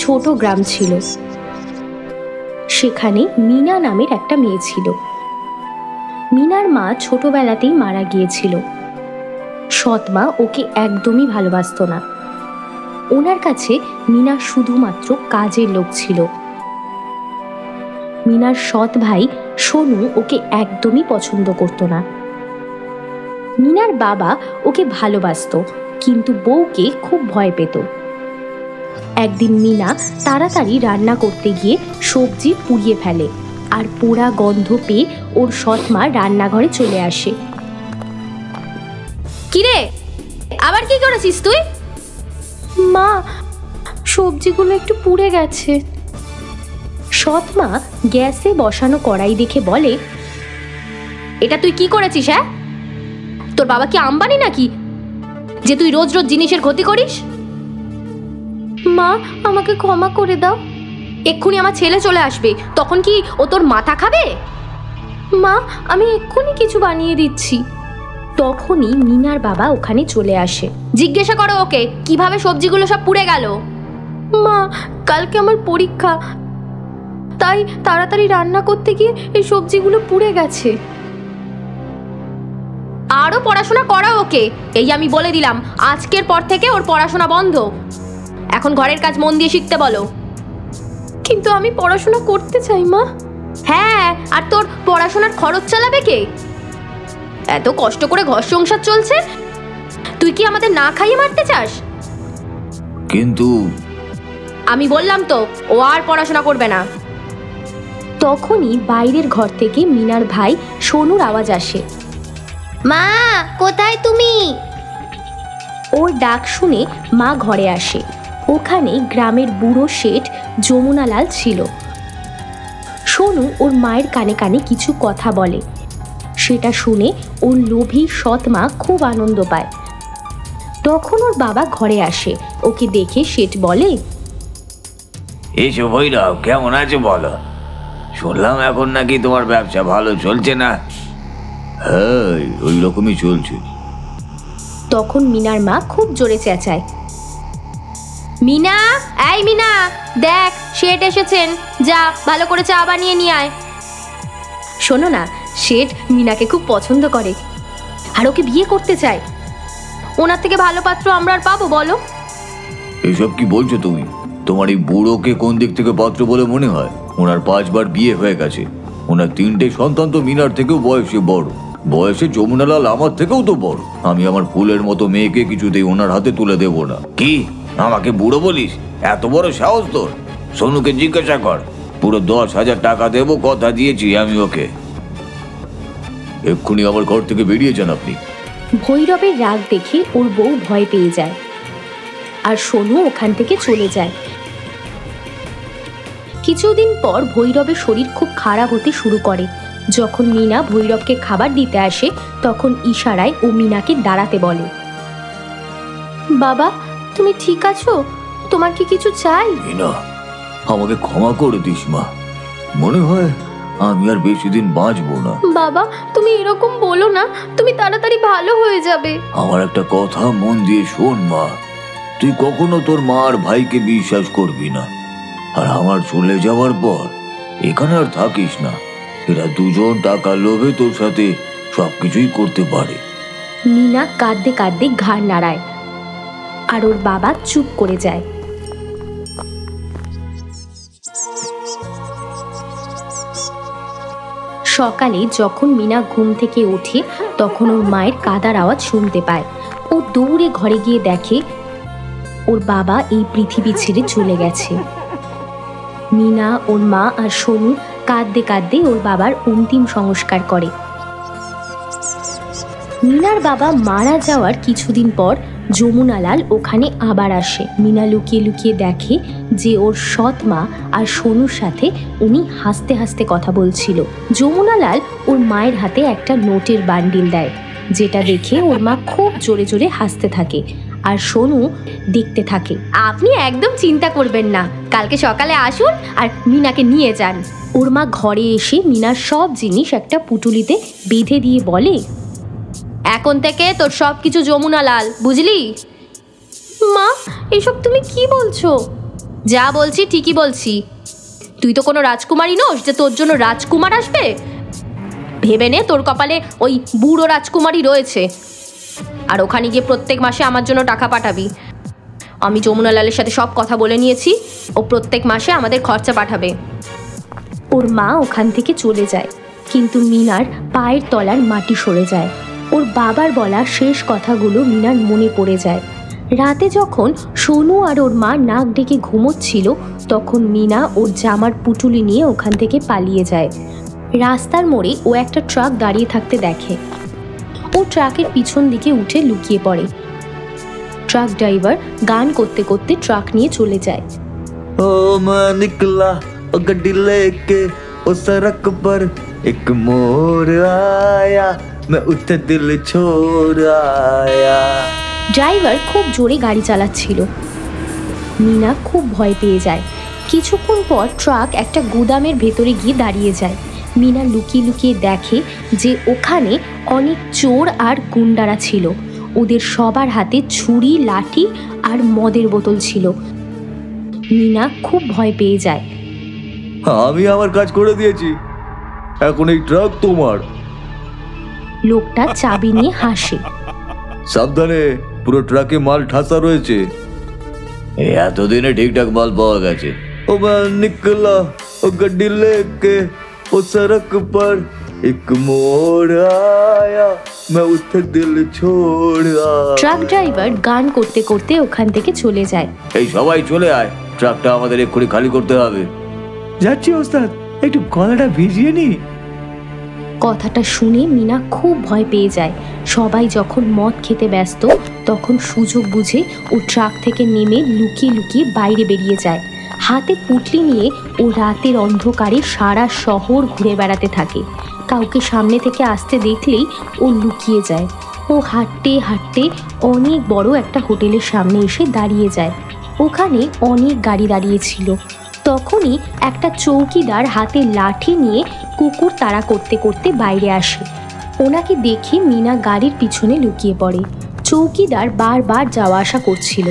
ছোট গ্রাম ছিল। সেখানে মিনা নামের একটা মেয়ে ছিল। মিনার মা ছোটবেলাতেই মারা গিয়েছিল। সৎ মা ওকে একদমই ভালোবাসতো না। ওনার কাছে মিনা শুধুমাত্র কাজের লোক ছিল। মিনার সৎ ভাই সোনু ওকে একদমই পছন্দ করত না। মিনার বাবা ওকে ভালোবাসতো, কিন্তু বউকে খুব ভয় পেত। একদিন মিনা তাড়াতাড়ি রান্না করতে গিয়ে সবজি পুড়িয়ে ফেলে, আর পোড়া গন্ধ পেয়ে ওর সৎ মা রান্নাঘরে চলে আসে। কিরে, আবার কি করেছিস তুই? মা, সবজিগুলো একটু পুড়ে গেছে। সৎ মা গ্যাসে বসানো কড়াই দেখে বলে, এটা তুই কি করেছিস? হ্যাঁ, তোর বাবা কি আম্বানি নাকি যে তুই রোজ রোজ জিনিসের ক্ষতি করিস? মা, আমাকে ক্ষমা করে দাও। এক্ষুনি আমার ছেলে চলে আসবে, তখন কি ও তোর মাথা খাবে? মা, আমি এক্ষুনি কিছু বানিয়ে দিচ্ছি। তখনই মিনার বাবা ওখানে চলে আসে। জিজ্ঞাসা করো ওকে কিভাবে সবজিগুলো সব পুড়ে গেল। মা, কালকে আমার পরীক্ষা, তাই তাড়াতাড়ি রান্না করতে গিয়ে এই সবজিগুলো পুড়ে গেছে। আরো পড়াশোনা করাও ওকে, এই আমি বলে দিলাম, আজকের পর থেকে ওর পড়াশোনা বন্ধ। এখন ঘরের কাজ মন দিয়ে শিখতে বলো। কিন্তু আমি পড়াশোনা করতে চাই মা। হ্যাঁ, আর তোর পড়াশোনার খরচ চালাবে কে? এত কষ্ট করে ঘর সংসার চলছে, তুই কি আমাদের না খাইয়ে মারতে চাস? কিন্তু আমি বললাম তো, ও আর পড়াশোনা করবে না। তখনই বাইরের ঘর থেকে মিনার ভাই সোনুর আওয়াজ আসে। মা, কোথায় তুমি? ওর ডাক শুনে মা ঘরে আসে। ওখানে গ্রামের বুড়ো শেঠ যমুনালাল ছিল। সোনু ওর মায়ের কানে কানে কিছু কথা বলে। সেটা শুনে ওর লোভী সৎ মা খুব আনন্দ পায়। তখন ওর বাবা ঘরে আসে। ওকে দেখে শেঠ বলে, এসো ভৈরব, কেমন আছো বলো? শুনলাম এখন নাকি তোমার ব্যবসা ভালো চলছে না। হ্যাঁ, ওই রকমই চলছে। তখন মিনার মা খুব জোরে চেঁচায়, মিনা, এই মিনা, দেখ শেঠ এসেছেন, যা ভালো করে চা বানিয়ে নিয়ে আয়। শোনো না, শেঠ মিনাকে খুব পছন্দ করে আর ওকে বিয়ে করতে চায়। ওনার থেকে ভালো পাত্র আমরা আর পাবো বলো? এসব কি বলছো তুমি? তোমার এই বুড়োকে কোন দিক থেকে পাত্র বলে মনে হয়? ওনার 5 বার বিয়ে হয়ে গেছে। ওনার 3টে সন্তান তো মিনার থেকেও বয়সে বড়। বয়সে যমুনালাল আমার থেকেও তো বড়। আমি আমার ফুলের মতো মেয়েকে কিছুতেই ওনার হাতে তুলে দেব না। কি, আমাকে বুড়ো বলিস? এত বড় সাহস তোর? সোনুকে জিজ্ঞাসা কর, পুরো 10,000 টাকা দেবো, কথা দিয়েছি আমি ওকে। এক্ষুনি আমার ঘর থেকে বেরিয়ে যান আপনি। ভৈরবের রাগ দেখে ওর বউ ভয় পেয়ে যায়, আর সোনু ওখান থেকে চলে যায়। কিছুদিন পর ভৈরবের শরীর খুব খারাপ হতে শুরু করে। যখন মিনা ভৈরবকে খাবার দিতে আসে, তখন ইশারায় ও মিনাকে দাঁড়াতে বলে। বাবা, তুমি ঠিক আছো? তোমার কি কিছু চাই? মিনা, আমাকে ক্ষমা করে দিস মা। মনে হয় আমি আর বেশি দিন বাঁচবো না। বাবা, তুমি এরকম বলো না, তুমি তাড়াতাড়ি ভালো হয়ে যাবে। আমার একটা কথা মন দিয়ে শোন মা, তুই কখনো তোর মা আর ভাইকে বিশ্বাস করবি না। আর আমার চলে যাওয়ার পর এখানে আর থাকিস না। এরা দুজন টাকা লোভে তোর সাথে সবকিছুই করতে পারে। মিনা কাঁদতে কাঁদতে ঘাড় নাড়ায়, আর ওর বাবা চুপ করে যায়। সকালে যখন মিনা ঘুম থেকে ওঠে, তখন ওর মায়ের কাঁদার আওয়াজ শুনতে পায়। ও দৌড়ে ঘরে গিয়ে দেখে ওর বাবা এই পৃথিবী ছেড়ে চলে গেছে। মিনা, ওর মা আর সোনু কাঁদতে কাঁদতে ওর বাবার অন্তিম সংস্কার করে। মিনার বাবা মারা যাওয়ার কিছুদিন পর যমুনালাল ওখানে আবার আসে। মিনা লুকিয়ে লুকিয়ে দেখে যে ওর সৎ মা আর সোনুর সাথে উনি হাসতে হাসতে কথা বলছিল। যমুনালাল ওর মায়ের হাতে একটা নোটের বান্ডিল দেয়, যেটা দেখে ওর মা খুব জোরে জোরে হাসতে থাকে, আর সোনু দেখতে থাকে। আপনি একদম চিন্তা করবেন না, কালকে সকালে আসুন আর মিনাকে নিয়ে যান। ওর মা ঘরে এসে মিনার সব জিনিস একটা পুটুলিতে বেঁধে দিয়ে বলে, এখন থেকে তোর সব কিছু যমুনালাল, বুঝলি? মা, এসব তুমি কি বলছো? যা বলছি ঠিকই বলছি। তুই তো কোনো রাজকুমারী নোস যে তোর জন্য রাজকুমার আসবে। ভেবে নে তোর কপালে ওই বুড়ো রাজকুমারী রয়েছে, আর ওখানে গিয়ে প্রত্যেক মাসে আমার জন্য টাকা পাঠাবি। আমি যমুনা লালের সাথে সব কথা বলে নিয়েছি, ও প্রত্যেক মাসে আমাদের খরচা পাঠাবে। ওর মা ওখান থেকে চলে যায়, কিন্তু মিনার পায়ের তলার মাটি সরে যায়। ওর বাবার বলা শেষ কথাগুলো মিনার মনে পড়ে যায়। রাতে যখন সোনু আর ওর মা নাক ডেকে ঘুমোচ্ছিল, তখন মিনা ওর জামার পুটুলি নিয়ে ওখান থেকে পালিয়ে যায়। রাস্তার মোড়ে ও একটা ট্রাক দাঁড়িয়ে থাকতে দেখে। ও ট্রাকের পিছন দিকে উঠে লুকিয়ে পড়ে। ট্রাক ড্রাইভার গান করতে করতে ট্রাক নিয়ে চলে যায়। ओ मैं निकला ओ गड्डी लेके ओ सड़क पर एक मोड़ आया मैं उठे दिल छोड़ आया। ড্রাইভার খুব জোরে গাড়ি চালাচ্ছিল। মিনা খুব ভয় পেয়ে যায়। কিছুক্ষণ পর ট্রাক একটা গুদামের ভেতরে গিয়ে দাঁড়িয়ে যায়। মিনা লুকিয়ে লুকিয়ে দেখে যে ওখানে অনেক চোর আর গুন্ডারা ছিল। ওদের সবার হাতে ছুরি, লাঠি আর মদের বোতল ছিল। মিনা খুব ভয় পেয়ে যায়। আমি আমার কাজ করে দিয়েছি, এখন এই ট্রাক তোমার। লোকটা চাবি নিয়ে হাসে। সাবধানে, পুরো ট্রাকে মাল ঠাসা রয়েছে। এতদিনে ঠিকঠাক মাল পাওয়া গেছে। ও मैं निकला ओ गड्डी लेके ओ सड़क पर एक मोड़ आया मैं उठे दिल छोड़ आया। ট্রাক ড্রাইভার গান করতে করতে ওখান থেকে চলে যায়। এই সবাই চলে আয়, ট্রাকটা আমাদের এক্ষুনি খালি করতে হবে। যাচ্ছি ওস্তাদ, একটু গলাটা ভিজিয়ে নি। কথাটা শুনে মিনা খুব ভয় পেয়ে যায়। সবাই যখন মদ খেতে ব্যস্ত, তখন সুযোগ বুঝে ও ট্রাক থেকে নেমে লুকিয়ে লুকিয়ে বাইরে বেরিয়ে যায়। হাতে পুটলি নিয়ে ও রাতের অন্ধকারে সারা শহর ঘুরে বেড়াতে থাকে। কাউকে সামনে থেকে আসতে দেখলেই ও লুকিয়ে যায়। ও হাঁটতে হাঁটতে অনেক বড় একটা হোটেলের সামনে এসে দাঁড়িয়ে যায়। ওখানে অনেক গাড়ি দাঁড়িয়ে ছিল। তখনই একটা চৌকিদার হাতে লাঠি নিয়ে কুকুর তাড়া করতে করতে বাইরে আসে। ওনাকে দেখে মিনা গাড়ির পিছনে লুকিয়ে পড়ে। চৌকিদার বারবার যাওয়া আসা করছিল।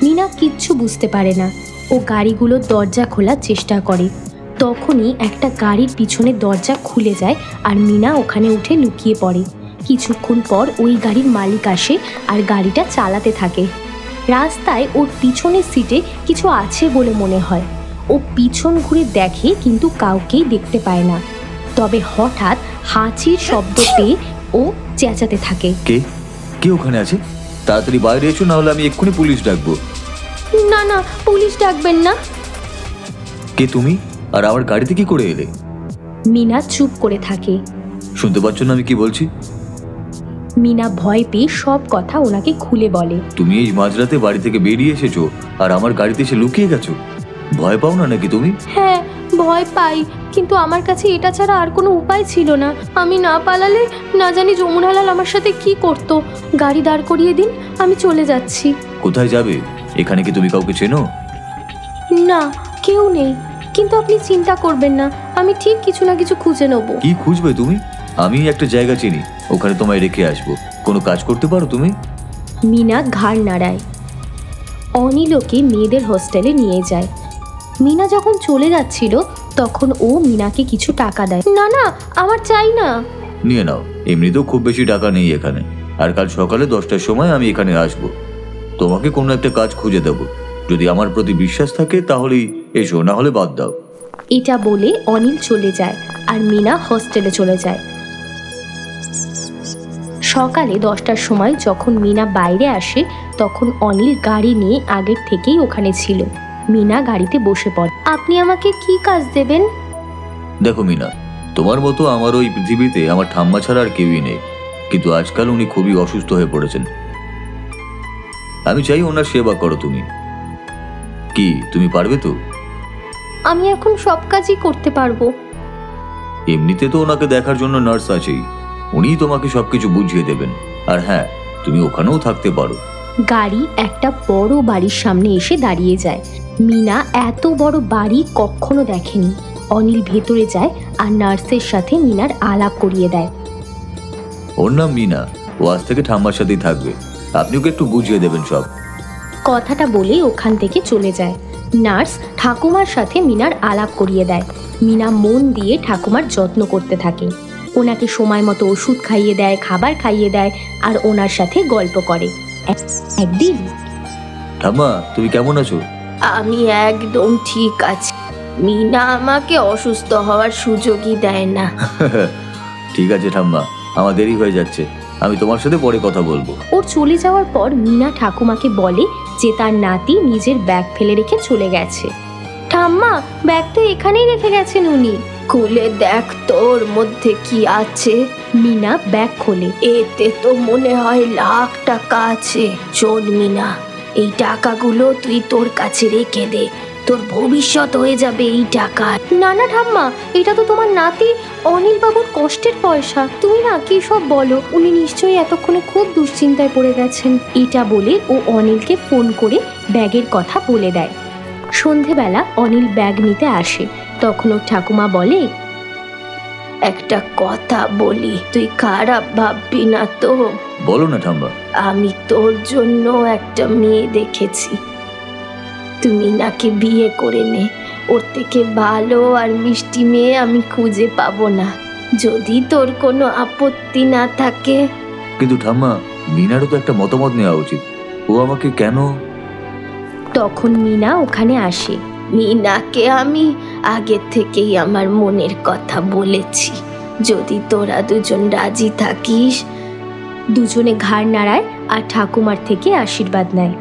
মিনা কিচ্ছু বুঝতে পারে না। ও গাড়িগুলোর দরজা খোলার চেষ্টা করে। তখনই একটা গাড়ির পিছনে দরজা খুলে যায় আর মিনা ওখানে উঠে লুকিয়ে পড়ে। কিছুক্ষণ পর ওই গাড়ির মালিক আসে আর গাড়িটা চালাতে থাকে। রাস্তায় ওর পিছনের সিটে কিছু আছে বলে মনে হয়। ও পিছন ঘুরে দেখে, কিন্তু কাউকেই দেখতে পায় না। তবে হঠাৎ হাঁচির শব্দ পেয়ে ও চেঁচাতে থাকে। কে কে ওখানে আছে? তাড়াতাড়ি বাইরে এসো, না হলে আমি এক্ষুনি পুলিশ ডাকবো। না না, পুলিশ ডাকবেন না। কে তুমি, আর আমার গাড়িতে কি করে এলে? মিনা চুপ করে থাকে। শুনতে পাচ্ছ না আমি কি বলছি? মিনা ভয় পেয়ে সব কথা ওনাকে খুলে বলে। তুমি এই মাঝরাতে বাড়ি থেকে বেরিয়ে এসেছো আর আমার গাড়িতে এসে লুকিয়ে গেছো। ভয় পাও না নাকি তুমি? হ্যাঁ, ভয় পাই, কিন্তু আমার কাছে এটা ছাড়া আর কোনো উপায় ছিল না। আমি না পালালে না জানি যমুনালাল আমার সাথে কি করতো। গাড়ি দাঁড় করিয়ে দিন, আমি চলে যাচ্ছি। কোথায় যাবে? এখানে কি তুমি কাউকে চেনো? না, কেউ নেই, কিন্তু আপনি চিন্তা করবেন না, আমি ঠিক কিছু না কিছু খুঁজে নেব। কি খুঁজবে তুমি? আমি একটা জায়গা চিনি, ওখানে তোমায় রেখে আসবো। কোনো কাজ করতে পারো তুমি? মিনা ঘাড় নাড়ায়। অনিল ওকে মেয়েদের হোস্টেলে নিয়ে যায়। মিনা যখন চলে যাচ্ছিল, তখন ও মিনাকে কিছু টাকা দেয়। না না, আমার চাই না। নিয়ে নাও, এমনিতেও খুব বেশি টাকা নেই এখানে। আর কাল সকালে 10টার সময় আমি এখানে আসবো। তোমাকে কোনো একটা কাজ খুঁজে দেবো। যদি আমার প্রতি বিশ্বাস থাকে তাহলেই এসো, না হলে বাদ দাও। এটা বলে অনিল চলে যায় আর মিনা হোস্টেলে চলে যায়। সকালে 10টার সময় যখন মিনা বাইরে আসে, তখন অনিল গাড়ি নিয়ে আগের থেকেই ওখানে ছিল। মিনা গাড়িতে বসে পড়ে। আপনি আমাকে কি কাজ দেবেন? দেখো মিনা, তোমার মতো আমার ওই পৃথিবীতে আমার ঠাম্মা ছাড়া আর কেউই নেই, কিন্তু আজকাল উনি খুবই অসুস্থ হয়ে পড়েছেন। আমি চাই ওনার সেবা করো তুমি। কি তুমি পারবে তো? আমি এখন সব কাজই করতে পারবো। এমনিতে তো ওনাকে দেখার জন্য নার্স আছেই, উনিই তোমাকে সবকিছু বুঝিয়ে দেবেন। আর হ্যাঁ, তুমি ওখানেও থাকতে পারো। গাড়ি একটা বড় বাড়ির সামনে এসে দাঁড়িয়ে যায়। মিনা এত বড় বাড়ি কখনো দেখেনি। অনিল ভেতরে যায় আর নার্সের সাথে মিনার আলাপ করিয়ে দেয়। ওর নাম মিনা, ও আজ থেকে ঠাম্মার সাথেই থাকবে। আপনি ওকে একটু বুঝিয়ে দেবেন সব। কথাটা বলে ওখান থেকে চলে যায়। নার্স ঠাকুমার সাথে মিনার আলাপ করিয়ে দেয়। মিনা মন দিয়ে ঠাকুমার যত্ন করতে থাকে, ওনাকে সময় মতো ওষুধ খাইয়ে দেয়, খাবার খাইয়ে দেয়, আর ওনার সাথে গল্প করে। একদিন, ঠাম্মা তুমি কেমন আছো? আমি একদম ঠিক আছি। মিনা আমাকে অসুস্থ হওয়ার সুযোগই দেয় না। ঠিক আছে ঠাম্মা, আমার দেরি হয়ে যাচ্ছে, আমি তোমার সাথে পরে কথা বলবো। ওর চলে যাওয়ার পর মিনা ঠাকুমাকে বলে যে তার নাতি নিজের ব্যাগ ফেলে রেখে চলে গেছে। ঠাম্মা, ব্যাগ তো এখানেই রেখে গেছেন উনি। খুলে দেখ তোর মধ্যে কি আছে। মিনা ব্যাগ খোলে। এতে তো মনে হয় লাখ টাকা আছে। শোন মিনা, এই টাকাগুলো তুই তোর কাছে রেখে দে, তোর ভবিষ্যৎ হয়ে যাবে এই টাকা। না না ঠাম্মা, এটা তো তোমার নাতি অনিল বাবুর কষ্টের পয়সা। তুমি না কি সব বলো, উনি নিশ্চয়ই এতক্ষণে খুব দুশ্চিন্তায় পড়ে গেছেন। এটা বলে ও অনিলকে ফোন করে ব্যাগের কথা বলে দেয়। সন্ধেবেলা অনিল ব্যাগ নিতে আসে, তখন ওর ঠাকুমা বলে, একটা কথা বলি, তুই খারাপ ভাববি না তো? বলো না ঠাম্মা। আমি তোর জন্য একটা মেয়ে দেখেছি, তুমি নাকি বিয়ে করে নে। ওর থেকে ভালো আর মিষ্টি মেয়ে আমি খুঁজে পাবো না, যদি তোর কোনো আপত্তি না থাকে। কিন্তু ঠাম্মা, মিনারও তো একটা মতামত নেওয়া উচিত, ও আমাকে কেন? তখন মিনা ওখানে আসে। মিনাকে আমি আগে থেকেই আমার মনের কথা বলেছি, যদি তোরা দুজন রাজি থাকিস। দুজনে ঘাড় নাড়ায় আর ঠাকুমার থেকে আশীর্বাদ নেয়।